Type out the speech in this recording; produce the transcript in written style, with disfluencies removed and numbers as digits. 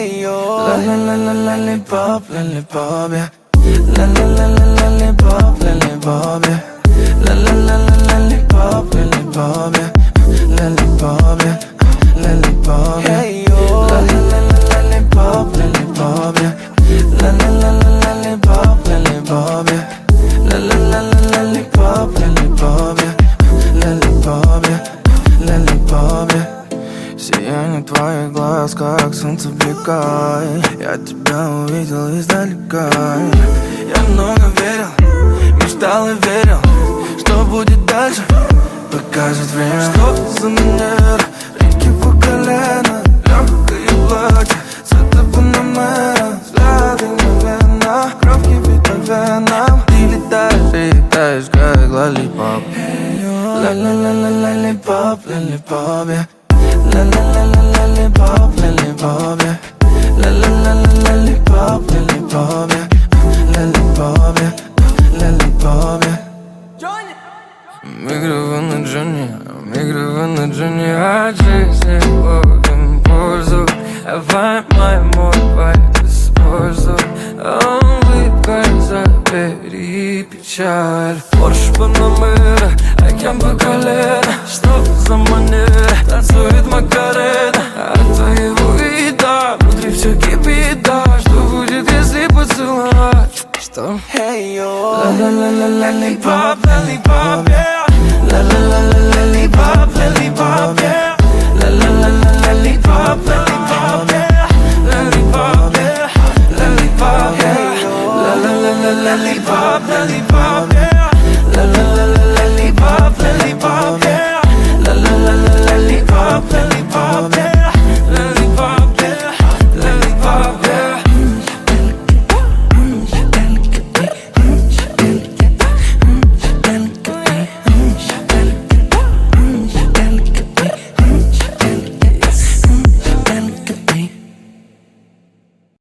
Hey yo, la la la la lollipop, lollipop, yeah. La la la la lollipop, lollipop, yeah. La la la la lollipop, lollipop, yeah. Lollipop, yeah. Lollipop, yeah. Hey yo, la la la la lollipop, lollipop, yeah. La la la la lollipop, lollipop, yeah. La la la la lollipop, lollipop, yeah. Lollipop, yeah. Lollipop, yeah. Сияние твоих глаз, как солнце бликает. Я тебя увидел издалека. Я много верил, мечтал и верил, что будет дальше, покажет время. Что за манера, реки по колено, легкое платье, цвета панамера, взгляды мгновенно, кровь кипит по венам. Ты летаешь, ты летаешь, как лоллипоп. Ла-ла-ла-ла лоллипоп, лоллипоп, yeah. La la la la lollipop, lollipop, yeah. La la la la lollipop, lollipop, yeah. Lollipop, yeah. Lollipop, yeah. Мигрова на Джонни, от жизни ловим пользу. Давай мой вайб используй. Улыбкой забери печаль. Порш Панамера, океан по колено. Что за манера, танцует Макарена. От твоего вида внутри все кипит, да. Что будет, если поцеловать? Что? Hey yo, la la la la lollipop, lollipop, yeah. La la la la lollipop, lollipop, yeah. La la la la lollipop, lollipop, yeah. Lollipop, yeah. Lollipop, yeah. La la la la lollipop.